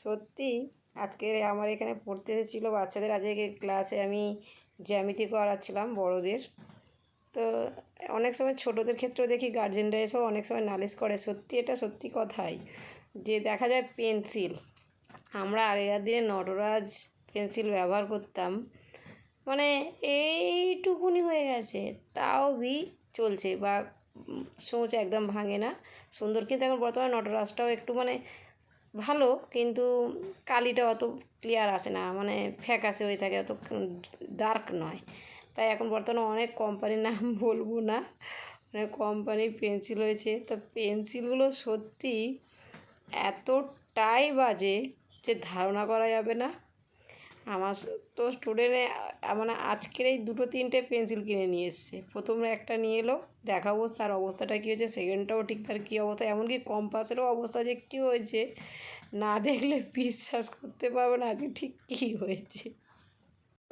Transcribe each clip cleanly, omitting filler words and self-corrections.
সত্যি আজকে আমার এখানে পড়তে এসেছিলো বাচ্চাদের আজকে ক্লাসে আমি জ্যামিতি করাচ্ছিলাম বড়দের। তো অনেক সময় ছোটোদের ক্ষেত্রেও দেখি গার্জেনরা এসেও অনেক সময় নালিশ করে, সত্যি এটা সত্যি কথাই যে দেখা যায় পেন্সিল, আমরা আগেকার দিনে নটরাজ পেন্সিল ব্যবহার করতাম, মানে এইটুকুনি হয়ে গেছে তাও চলছে বা সূচ একদম ভাঙে না, সুন্দর। কিন্তু এখন বর্তমানে নটরাজটাও একটু মানে ভালো, কিন্তু কালিটা অত ক্লিয়ার আসে না, মানে ফ্যাকাশে হয়ে থাকে, অত ডার্ক নয়। তাই এখন বর্তমানে অনেক কোম্পানির নাম বলবো না, অনেক কোম্পানির পেন্সিল হয়েছে। তো পেন্সিলগুলো সত্যি এতটাই বাজে যে ধারণা করা যাবে না। আমার তো স্টুডেন্টে মানে আজকের এই 2-3টে পেন্সিল কিনে নিয়ে এসছে। প্রথমে একটা নিয়ে এলো, দেখাবো তার অবস্থাটা কী হয়েছে, সেকেন্ডটাও ঠিক তার কী অবস্থা, এমনকি কম্পাসেরও অবস্থা যে কী হয়েছে না দেখলে বিশ্বাস করতে পারবে না আজকে ঠিক কী হয়েছে।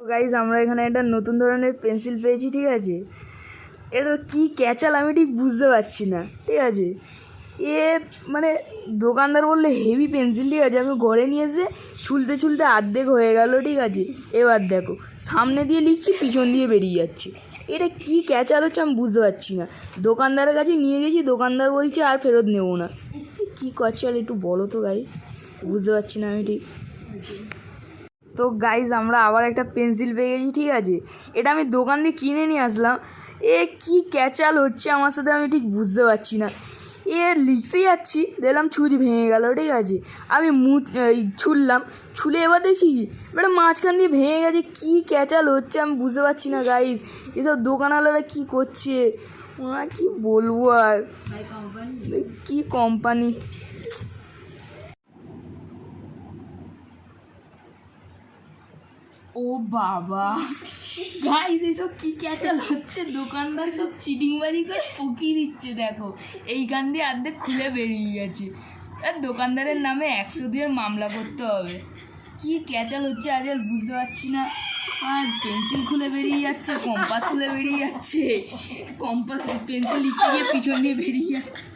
তো গাইজ আমরা এখানে একটা নতুন ধরনের পেন্সিল পেয়েছি, ঠিক আছে। এটা কী ক্যাচাল আমি ঠিক বুঝতে পারছি না, ঠিক আছে। এ মানে দোকানদার বললে হেভি পেন্সিল, ঠিক আছে। আমি ঘরে নিয়ে এসে ছুলতে ছুলতে অর্ধেক হয়ে গেল, ঠিক আছে। এবার দেখো সামনে দিয়ে লিখছি, পিছন দিয়ে বেরিয়ে যাচ্ছে। এটা কী ক্যাচাল হচ্ছে আমি বুঝতে পারছি না। দোকানদারের কাছে নিয়ে গেছি, দোকানদার বলছে আর ফেরত নেবো না। কী ক্যাচাল একটু বলো তো গাইজ, বুঝতে পারছি না আমি ঠিক। তো গাইজ আমরা আবার একটা পেন্সিল পেয়ে গেছি, ঠিক আছে। এটা আমি দোকান দিয়ে কিনে নিয়ে আসলাম। এ কী ক্যাচাল হচ্ছে আমার সাথে আমি ঠিক বুঝতে পারছি না। এ লিখতে যাচ্ছি, দেখলাম ছুঁচ ভেঙে গেল, ঠিক আছে। আমি ছুললাম, ছুলে এবার দেখছি কি বেটা মাঝখান দিয়ে ভেঙে গেছে। কী ক্যাচাল হচ্ছে আমি বুঝতে পারছি না গাইজ। এসব দোকানওয়ালারা কী করছে ওরা, কী বলবো আর, কী কোম্পানি। ও বাবা গাইস, এইসব কি ক্যাচাল হচ্ছে, দোকানদার সব চিটিংবাজি করে পকিয়ে দিচ্ছে। দেখো এইখান দিয়ে অর্ধেক খুলে বেরিয়ে গেছে, আর দোকানদারের নামে 100 দিয়ে মামলা করতে হবে। কি ক্যাচাল হচ্ছে আজ আর বুঝতে পারছি না। আর পেন্সিল খুলে বেরিয়ে যাচ্ছে, কম্পাস খুলে বেরিয়ে যাচ্ছে, কম্পাস পেন্সিল লিখতে গিয়ে পিছন দিয়ে বেরিয়ে যাচ্ছে।